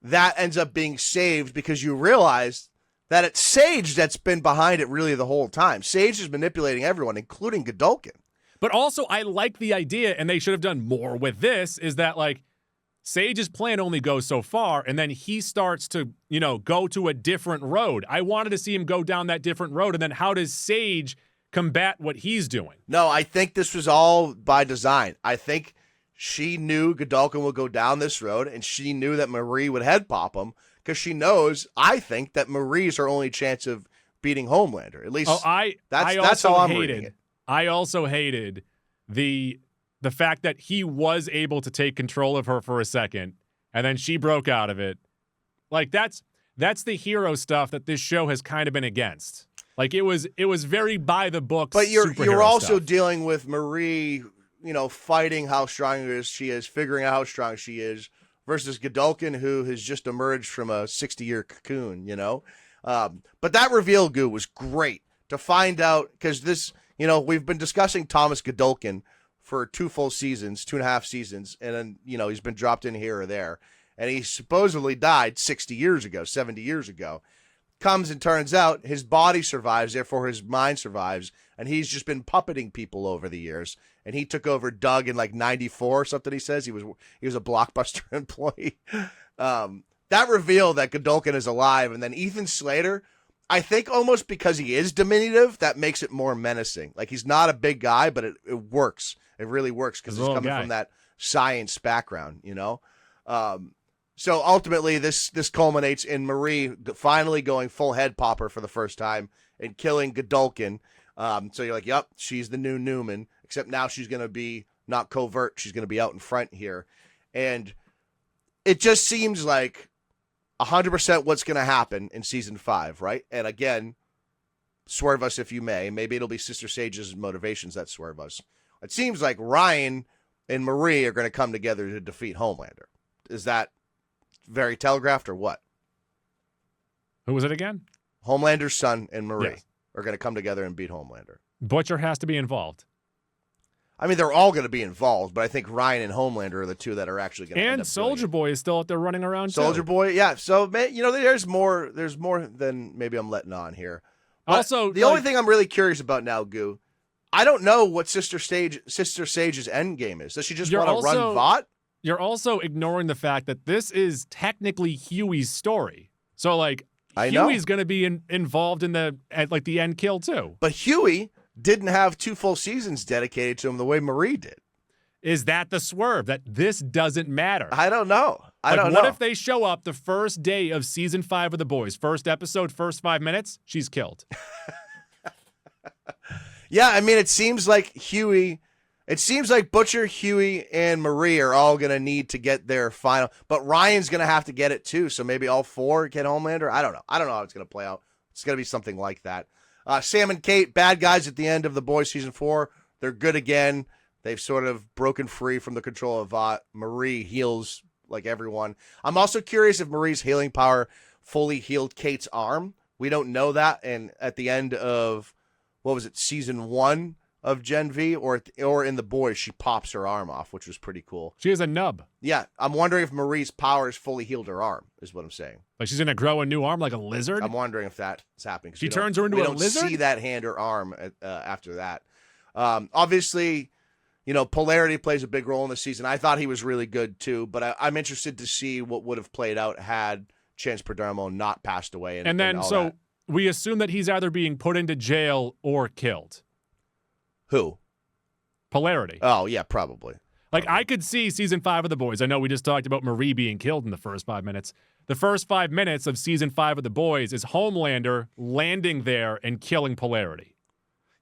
that ends up being saved because you realize that it's Sage that's been behind it really the whole time. Sage is manipulating everyone, including Godolkin. But also, I like the idea, and they should have done more with this, is that, Sage's plan only goes so far, and then he starts to, go to a different road. I wanted to see him go down that different road, and then how does Sage combat what he's doing? No, I think this was all by design. I think she knew Godolkin would go down this road, and she knew that Marie would head pop him, because she knows, I think, that Marie's her only chance of beating Homelander. At least that's how I'm reading it. I also hated the fact that he was able to take control of her for a second, and then she broke out of it. That's the hero stuff that this show has kind of been against. It was very by the book. But you're also stuff. dealing with Marie, fighting how strong she is, figuring out how strong she is, versus Godolkin, who has just emerged from a 60-year cocoon. But that reveal, Goo, was great to find out, because this, we've been discussing Thomas Godolkin for 2.5 seasons, and then, he's been dropped in here or there, and he supposedly died 60 years ago, 70 years ago. Comes and turns out his body survives, therefore his mind survives, and he's just been puppeting people over the years, and he took over Doug in 94 or something. He says he was a Blockbuster employee. That reveal that Godolkin is alive, and then Ethan Slater, I think almost because he is diminutive, that makes it more menacing. He's not a big guy, but it works. It really works because he's coming from that science background, So ultimately, this culminates in Marie finally going full head popper for the first time and killing Godolkin. So you're like, yep, she's the new Newman, except now she's going to be not covert. She's going to be out in front here. And it just seems like 100% what's going to happen in season 5, right? And again, swerve us if you may. Maybe it'll be Sister Sage's motivations that swerve us. It seems like Ryan and Marie are going to come together to defeat Homelander. Is that very telegraphed or what? Who was it again? Homelander's son and Marie are going to come together and beat Homelander. Butcher has to be involved. They're all going to be involved, but I think Ryan and Homelander are the two that are actually going to end up Soldier Boy is still out there running around Soldier too. Boy, yeah. So, there's more than maybe I'm letting on here. But Also, the only thing I'm really curious about now, Goo, I don't know what Sister Sage's end game is. Does she just want to run Vought? You're also ignoring the fact that this is technically Huey's story. So, like, Huey's going to be involved in the end kill, too. But Huey didn't have 2 full seasons dedicated to him the way Marie did. Is that the swerve, that this doesn't matter? I don't know. I don't know. What if they show up the first day of season 5 of The Boys? First episode, first 5 minutes, she's killed. Yeah, I mean, it seems like Butcher, Huey, and Marie are all going to need to get their final. But Ryan's going to have to get it, too. So maybe all 4 get Homelander. I don't know. I don't know how it's going to play out. It's going to be something like that. Sam and Kate, bad guys at the end of The Boys season 4. They're good again. They've sort of broken free from the control of Vought. Marie heals like everyone. I'm also curious if Marie's healing power fully healed Kate's arm. We don't know that. And at the end of, season 1 of Gen V, or in The Boys, she pops her arm off, which was pretty cool. She has a nub. Yeah, I'm wondering if Marie's powers fully healed her arm, is what I'm saying. Like she's going to grow a new arm like a lizard? I'm wondering if that's happening. She turns her into a lizard? We don't see that hand or arm after that. Obviously, Polarity plays a big role in the season. I thought he was really good, too, but I'm interested to see what would have played out had Chance Perdomo not passed away. And then, so we assume that he's either being put into jail or killed. Who? Polarity. Oh, yeah, probably. I could see season 5 of The Boys. I know we just talked about Marie being killed in the first 5 minutes. The first 5 minutes of season 5 of The Boys is Homelander landing there and killing Polarity.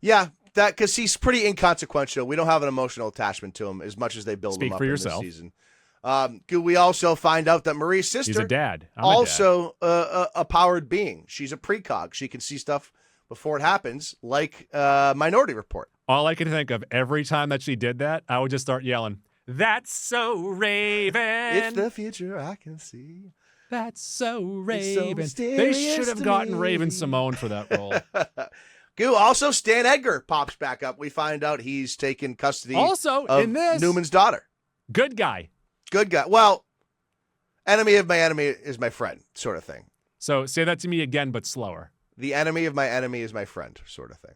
Yeah, because he's pretty inconsequential. We don't have an emotional attachment to him as much as they build him up in this season. We also find out that Marie's sister, he's a dad. A powered being. She's a precog. She can see stuff before it happens, like Minority Report. All I can think of every time that she did that, I would just start yelling, "That's so Raven! It's the future I can see. That's so Raven." So they should have gotten Raven Simone for that role. Also, Stan Edgar pops back up. We find out he's taken custody of in this, Newman's daughter. Good guy. Good guy. Well, enemy of my enemy is my friend, sort of thing. So say that to me again, but slower. The enemy of my enemy is my friend, sort of thing.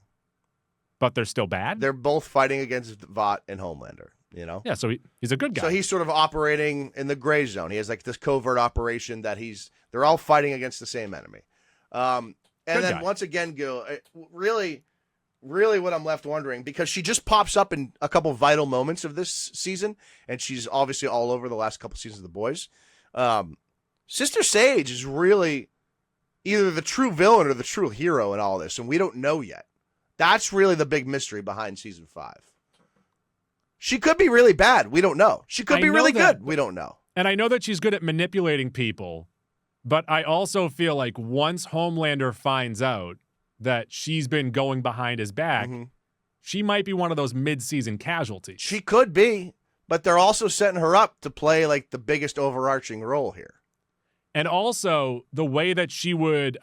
But they're still bad? They're both fighting against Vought and Homelander, Yeah, so he's a good guy. So he's sort of operating in the gray zone. He has like this covert operation that they're all fighting against the same enemy. And good then guy. Once again, Gil, really what I'm left wondering, because she just pops up in a couple vital moments of this season, and she's obviously all over the last couple seasons of The Boys. Sister Sage is really either the true villain or the true hero in all this, and we don't know yet. That's really the big mystery behind season 5. She could be really bad. We don't know. She could be really good. We don't know. And I know that she's good at manipulating people, but I also feel like once Homelander finds out that she's been going behind his back, she might be one of those mid-season casualties. She could be, but they're also setting her up to play like the biggest overarching role here. And also the way that she would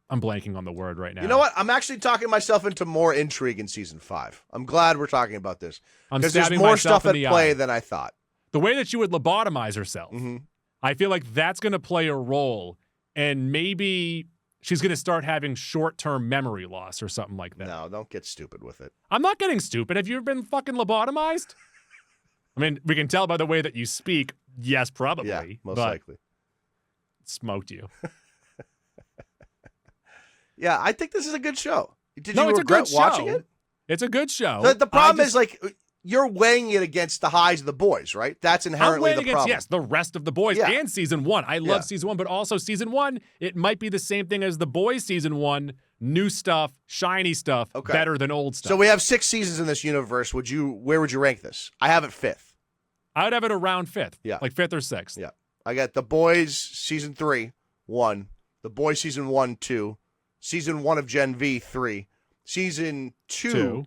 I'm blanking on the word right now. You know what? I'm actually talking myself into more intrigue in season 5. I'm glad we're talking about this. Because there's more stuff at play than I thought. The way that she would lobotomize herself, I feel like that's going to play a role, and maybe she's going to start having short-term memory loss or something like that. No, don't get stupid with it. I'm not getting stupid. Have you ever been fucking lobotomized? I mean, we can tell by the way that you speak. Yes, probably. Yeah, most likely. Smoked you. Yeah, I think this is a good show. Did you regret watching it? It's a good show. The problem is, like, you're weighing it against the highs of The Boys, right? That's inherently the problem. Yes, the rest of The Boys and season 1. I love season 1, but also season 1, it might be the same thing as The Boys season 1. New stuff, shiny stuff, better than old stuff. So we have 6 seasons in this universe. Where would you rank this? I have it 5th. I would have it around 5th. Yeah. Like 5th or 6th. Yeah. I got The Boys season 3, 1. The Boys season 1, 2. Season 1 of Gen V, 3. Season 2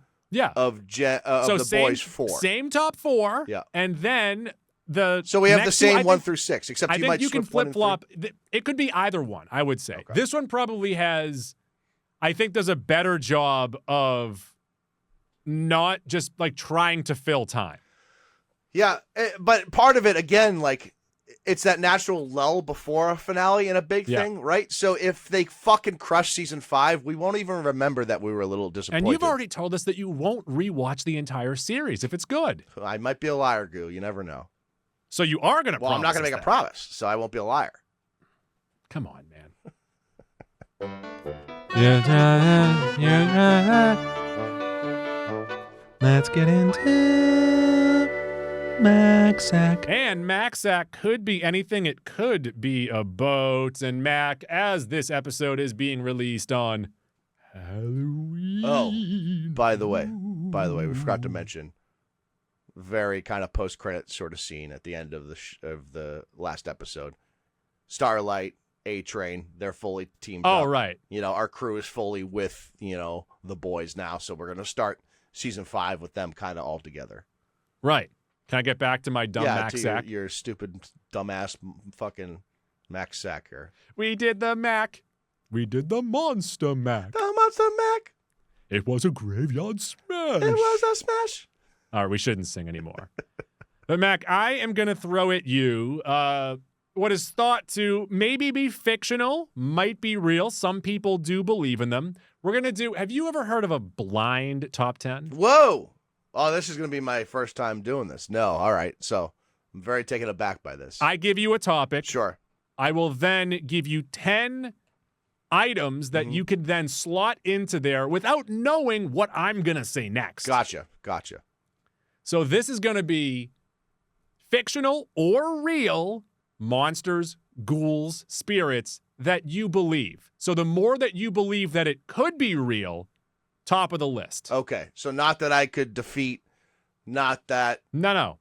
of The Boys, 4. Same top 4. Yeah. And then So we have the same 1 through 6, except you might can flip-flop. It could be either one, I would say. Okay. This one probably does a better job of not just like trying to fill time. Yeah, but part of it, again, like, it's that natural lull before a finale and a big thing, right? So if they fucking crush season 5, we won't even remember that we were a little disappointed. And you've already told us that you won't rewatch the entire series if it's good. I might be a liar, Goo. You never know. So you are going to Well, I'm not going to make a promise, so I won't be a liar. Come on, man. Let's get into Mac-Sack. And Mac-Sack could be anything. It could be a boat. And Mac, as this episode is being released on Halloween. Oh, by the way, we forgot to mention very kind of post-credit sort of scene at the end of the last episode. Starlight, A-Train, they're fully teamed up. Oh, right. You know, our crew is fully with, the boys now, so we're going to start season 5 with them kind of all together. Right. Can I get back to my dumb Mac-Sack? Your stupid, dumbass fucking Mac-Sacker. We did the Mac. We did the Monster Mac. The Monster Mac. It was a graveyard smash. It was a smash. All right, we shouldn't sing anymore. But, Mac, I am going to throw at you what is thought to maybe be fictional, might be real. Some people do believe in them. We're going to do, have you ever heard of a blind top 10? Whoa. Oh, this is going to be my first time doing this. No, all right. So I'm very taken aback by this. I give you a topic. Sure. I will then give you 10 items that you can then slot into there without knowing what I'm going to say next. Gotcha. So this is going to be fictional or real monsters, ghouls, spirits that you believe. So the more that you believe that it could be real, top of the list. Okay. So not that I could defeat, not that No.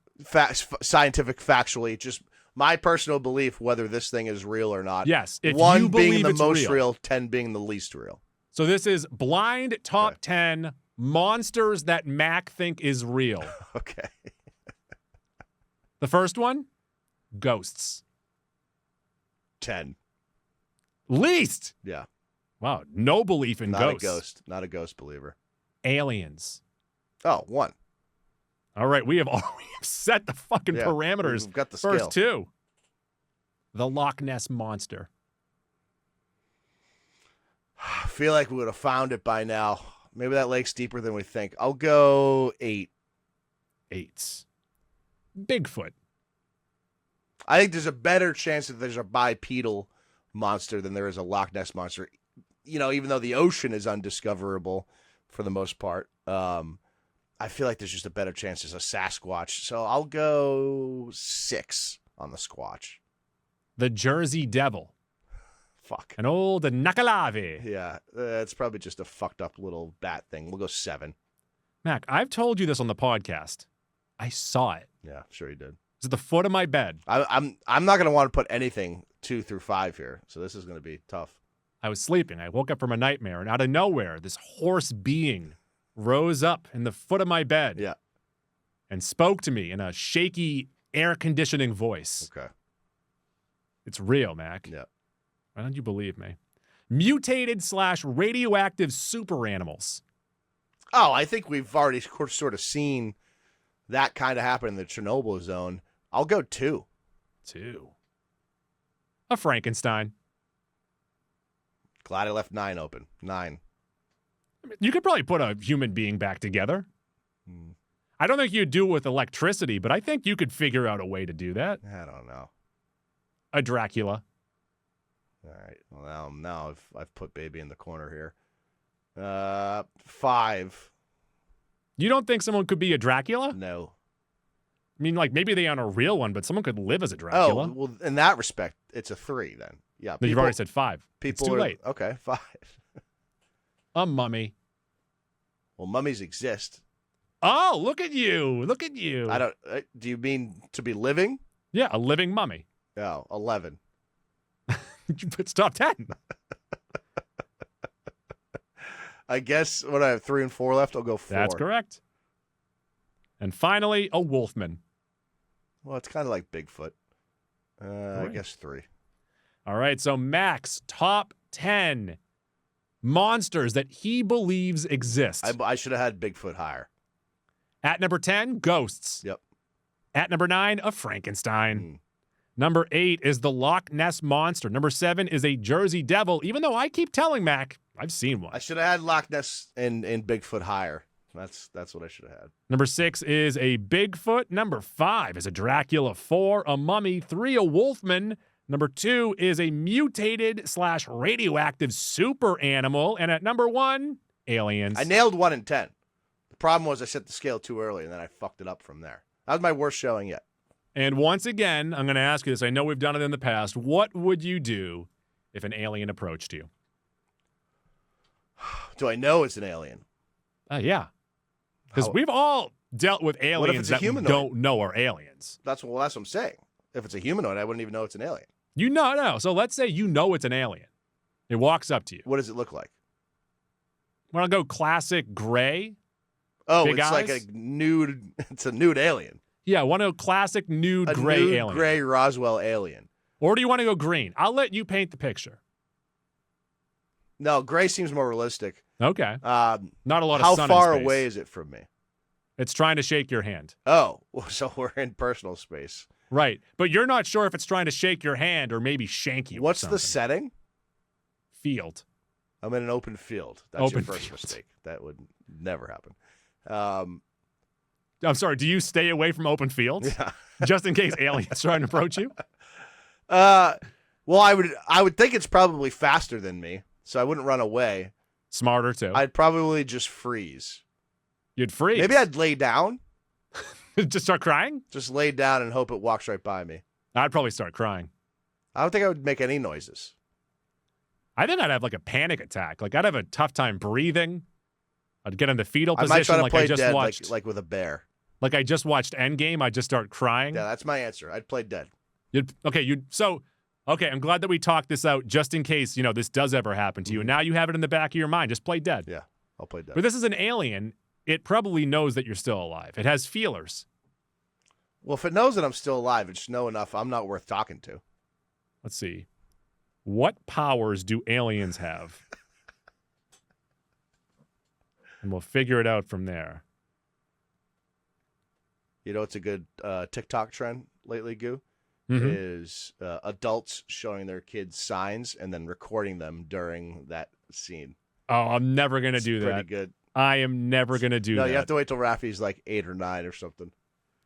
scientific factually, just my personal belief whether this thing is real or not. Yes. If One you being believe the it's most real, 10 being the least real. So this is blind top 10 monsters that Mac think is real. Okay. The first one, ghosts. 10. Least. Yeah. Wow, no belief in ghosts. Not a ghost believer. Aliens. Oh, 1. All right, we have set the fucking parameters. We've got the First scale. 2. The Loch Ness Monster. I feel like we would have found it by now. Maybe that lake's deeper than we think. I'll go 8. 8. Bigfoot. I think there's a better chance that there's a bipedal monster than there is a Loch Ness monster. Even though the ocean is undiscoverable for the most part, I feel like there's just a better chance there's a Sasquatch. So I'll go 6 on the Squatch. The Jersey Devil. Fuck. An old Nakalave. Yeah, it's probably just a fucked up little bat thing. We'll go 7. Mac, I've told you this on the podcast. I saw it. Yeah, sure you did. It's at the foot of my bed. I'm not going to want to put anything 2 through 5 here, so this is going to be tough. I was sleeping. I woke up from a nightmare, and out of nowhere, this horse being rose up in the foot of my bed Yeah. and spoke to me in a shaky, air conditioning voice. Okay. It's real, Mac. Yeah. Why don't you believe me? Mutated / radioactive super animals. Oh, I think we've already sort of seen that kind of happen in the Chernobyl zone. I'll go 2. 2. A Frankenstein. Glad I left 9 open. 9. I mean, you could probably put a human being back together. I don't think you'd do it with electricity, but I think you could figure out a way to do that. I don't know. A Dracula. All right. Well, now I've put baby in the corner here. 5. You don't think someone could be a Dracula? No. I mean, like, maybe they aren't a real one, but someone could live as a Dracula. Oh, well, in that respect, it's a 3 then. Yeah. No, you've already said 5. People it's too late. Okay, 5. A mummy. Well, mummies exist. Oh, look at you. Look at you. I don't. Do you mean to be living? Yeah, a living mummy. No, 11. It's top 10. I guess when I have 3 and 4 left, I'll go 4. That's correct. And finally, a wolfman. Well, it's kind of like Bigfoot. I guess 3. All right, so Max, top 10 monsters that he believes exist. I should have had Bigfoot higher. At number 10, ghosts. Yep. At number 9, a Frankenstein. Number 8 is the Loch Ness Monster. Number 7 is a Jersey Devil, even though I keep telling Mac I've seen one. I should have had Loch Ness and Bigfoot higher. That's what I should have had. Number 6 is a Bigfoot. Number 5 is a Dracula. 4, a mummy. 3, a Wolfman. Number 2 is a mutated / radioactive super animal. And at number 1, aliens. I nailed 1 and 10. The problem was I set the scale too early, and then I fucked it up from there. That was my worst showing yet. And once again, I'm going to ask you this. I know we've done it in the past. What would you do if an alien approached you? Do I know it's an alien? Yeah. Because we've all dealt with aliens it's a that we humanoid? don't know are aliens. That's what I'm saying. If it's a humanoid, I wouldn't even know it's an alien. You know, no. So let's say you know it's an alien. It walks up to you. What does it look like? Want to go classic gray? Oh, Big it's like eyes? a nude. It's a nude alien. Yeah, want to go classic nude A gray nude alien. gray Roswell alien. Or do you want to go green? I'll let you paint the picture. No, gray seems more realistic. Okay. Not a lot of How sun in far space. away is it from me? It's trying to shake your hand. Oh, so we're in personal space. Right. But you're not sure if it's trying to shake your hand or maybe shank you. What's or the something. setting? Field? I'm in an open field. That's Open your first field. mistake. That would never happen. I'm sorry. Do you stay away from open fields? Yeah. Just in case aliens try and approach you? Well, I would think it's probably faster than me, so I wouldn't run away. Smarter, too. I'd probably just freeze. You'd freeze. Maybe I'd lay down. Just start crying? Just lay down and hope it walks right by me. I'd probably start crying. I don't think I would make any noises. I think I'd have like a panic attack. Like I'd have a tough time breathing. I'd get in the fetal I might try position to like play I just dead, watched. like with a bear. Like I just watched Endgame. I'd just start crying. Yeah, that's my answer. I'd play dead. I'm glad that we talked this out just in case, this does ever happen to you. And now you have it in the back of your mind. Just play dead. Yeah, I'll play dead. But this is an alien. It probably knows that you're still alive. It has feelers. Well, if it knows that I'm still alive, it should know enough I'm not worth talking to. Let's see. What powers do aliens have? And we'll figure it out from there. You know, it's a good TikTok trend lately, Goo, Mhm. is adults showing their kids signs and then recording them during that scene. Oh, I'm never going to It's do pretty that. good. I am never going to do No, that. you have to wait till Rafi's like 8 or 9 or something.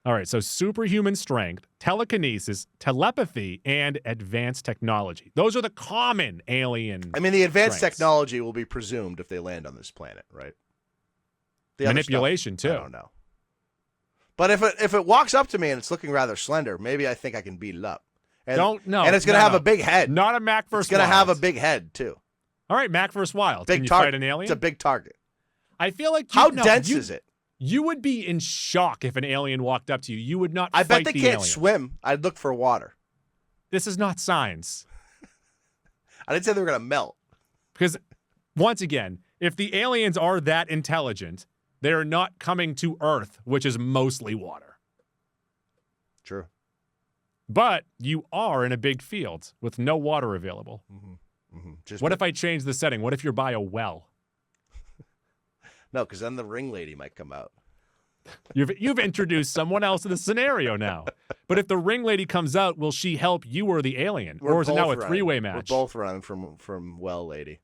All right, so superhuman strength, telekinesis, telepathy, and advanced technology. Those are the common alien I mean, the advanced strengths. technology will be presumed if they land on this planet, right? The other Manipulation, stuff, too. I don't know. But if it walks up to me and it's looking rather slender, maybe I think I can beat it up. And, And it's going to have a big head. Not a Mac vs. It's going to have a Wild. big head, too. All right, Mac vs. Wild. Big Can you target. fight an alien? It's a big target. I feel like How dense is it? You would be in shock if an alien walked up to you. You would not I fight bet they the can't alien. swim. I'd look for water. This is not science. I didn't say they were going to melt. Because, once again, if the aliens are that intelligent, they are not coming to Earth, which is mostly water. True. But you are in a big field with no water available. Just What if I change the setting? What if you're by a well? No, because then the ring lady might come out. You've introduced someone else to the scenario now. But if the ring lady comes out, will she help you or the alien? Or is it now a both three-way running. match? We're both running from well lady.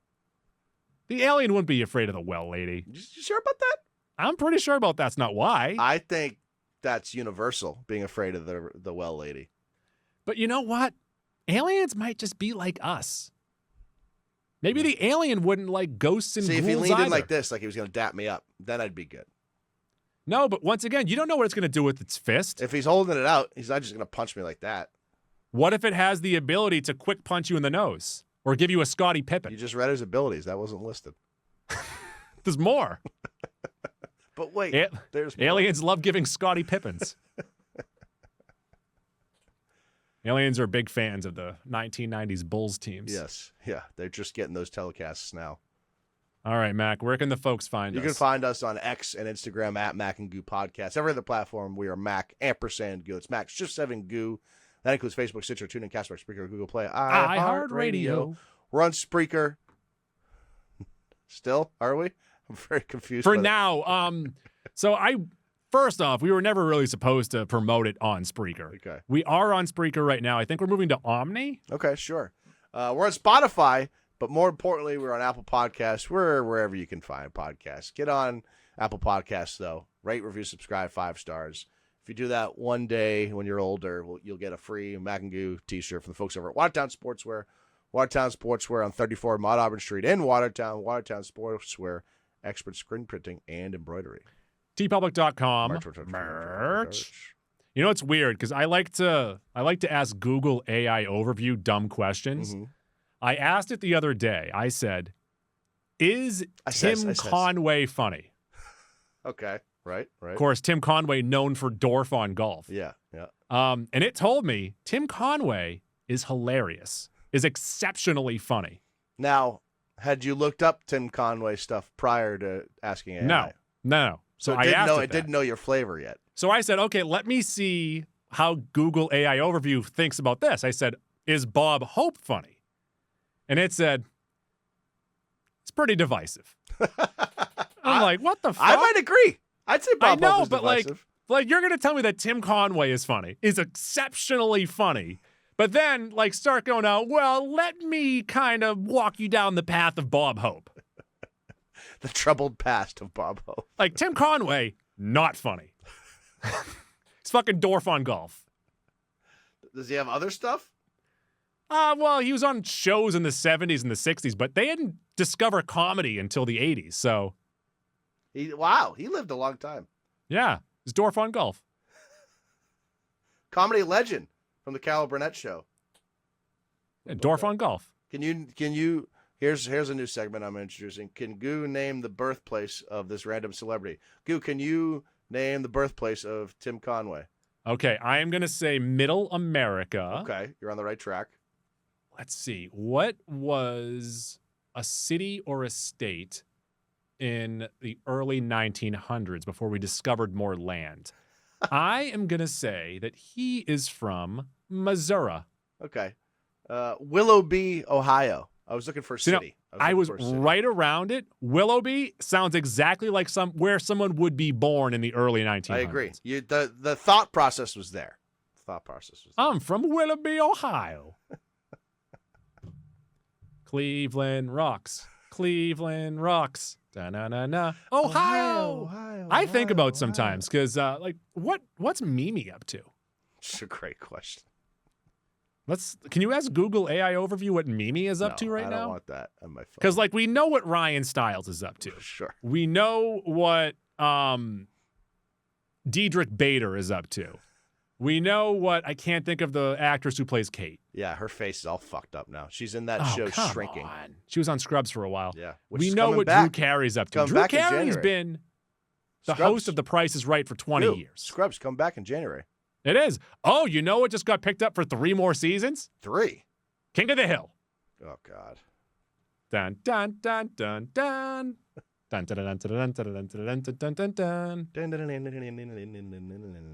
The alien wouldn't be afraid of the well lady. You sure about that? I'm pretty sure about that's not why. I think that's universal, being afraid of the well lady. But you know what? Aliens might just be like us. Maybe the alien wouldn't like ghosts and See, if ghouls he leaned either. in like this, like he was going to dap me up, then I'd be good. No, but once again, you don't know what it's going to do with its fist. If he's holding it out, he's not just going to punch me like that. What if it has the ability to quick punch you in the nose or give you a Scottie You Pippen? just read his abilities. That wasn't listed. There's more. But wait, there's more. Aliens love giving Scottie Pippens. Aliens are big fans of the 1990s Bulls teams. Yes. Yeah. They're just getting those telecasts now. All right, Mac, where can the folks find You us? can find us on X and Instagram at Mac and Goo Podcast. Every other platform, we are Mac & Goo. It's Mac, just 7 Goo. That includes Facebook, Stitcher, TuneIn, Castbox, Spreaker, Google Play, iHeartRadio. We're on Spreaker. Still, are we? I'm very confused. For by that. now. So First off, we were never really supposed to promote it on Spreaker. Okay. We are on Spreaker right now. I think we're moving to Omni. Okay, sure. We're on Spotify, but more importantly, we're on Apple Podcasts. We're wherever you can find podcasts. Get on Apple Podcasts, though. Rate, review, subscribe, 5 stars. If you do that one day when you're older, you'll get a free Mac and Goo t-shirt from the folks over at Watertown Sportswear. Watertown Sportswear on 34 Mount Auburn Street in Watertown. Watertown Sportswear, expert screen printing and embroidery. tpublic.com. Merch. You know, it's weird because I like to ask Google AI overview dumb questions. Mm-hmm. I asked it the other day. I said, "Is Tim Conway funny?" Okay, right. Of course, Tim Conway known for Dorf on Golf. Yeah. And it told me Tim Conway is hilarious, is exceptionally funny. Now, had you looked up Tim Conway stuff prior to asking AI? No. So it I didn't know your flavor yet. So I said, okay, let me see how Google AI Overview thinks about this. I said, is Bob Hope funny? And it said, it's pretty divisive. I'm like, what the fuck? I might agree. I'd say Bob Hope is but divisive. like you're going to tell me that Tim Conway is funny, is exceptionally funny, but then like start going out, well, let me kind of walk you down the path of Bob Hope. The troubled past of Bob Hope. Like Tim Conway, not funny. It's fucking Dorf on Golf. Does he have other stuff? Well, he was on shows in the 70s and the 60s, but they didn't discover comedy until the 80s, so. He lived a long time. Yeah, it's Dorf on Golf. Comedy legend from the Carol Burnett show. Yeah, Dorf on Golf. Can you here's a new segment I'm introducing. Can Goo name the birthplace of this random celebrity? Goo, can you name the birthplace of Tim Conway? Okay, I am going to say Middle America. Okay, you're on the right track. Let's see. What was a city or a state in the early 1900s before we discovered more land? I am going to say that he is from Missouri. Okay. Willoughby, Ohio. I was looking for a city. I was right around it. Willoughby sounds exactly like where someone would be born in the early 1900s. I agree. The thought process was there. I'm from Willoughby, Ohio. Cleveland rocks. Cleveland rocks. Da-na-na-na. Ohio. I think about sometimes because, what's Mimi up to? It's a great question. Can you ask Google AI Overview what Mimi is up to right now? I don't want that on my phone. Because, we know what Ryan Stiles is up to. Sure. We know what Diedrich Bader is up to. We know what, I can't think of the actress who plays Kate. Yeah, her face is all fucked up now. She's in that show Shrinking. On. She was on Scrubs for a while. Yeah. We know what Drew Carey's up to. Drew Carey's been the host of The Price is Right for 20 years. Scrubs come back in January. It is. Oh, you know what just got picked up for 3 more seasons? 3. King of the Hill. Oh, God. Dun, dun, dun, dun, dun. Dun, dun, dun, dun, dun, dun, dun, dun, dun, dun.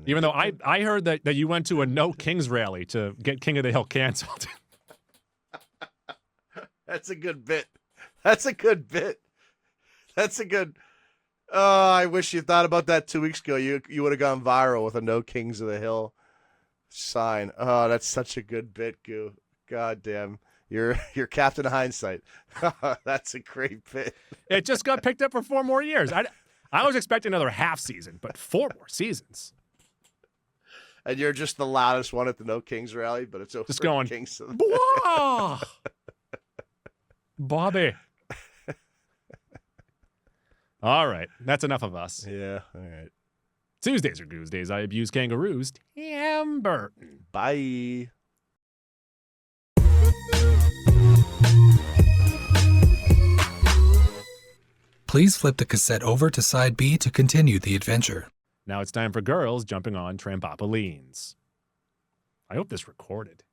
Even though I heard that you went to a No Kings rally to get King of the Hill canceled. That's a good bit. Oh, I wish you thought about that 2 weeks ago. You would have gone viral with a No Kings of the Hill sign. Oh, that's such a good bit, Goo. God damn. You're Captain Hindsight. That's a great bit. It just got picked up for 4 more years. I was expecting another half season, but 4 more seasons. And you're just the loudest one at the No Kings rally, but it's over. Just going, Kings of the Bobby. All right, that's enough of us. Yeah, all right. Tuesdays are Goose Days. I abuse kangaroos. Tim Burton. Bye. Please flip the cassette over to side B to continue the adventure. Now it's time for girls jumping on trampolines. I hope this recorded.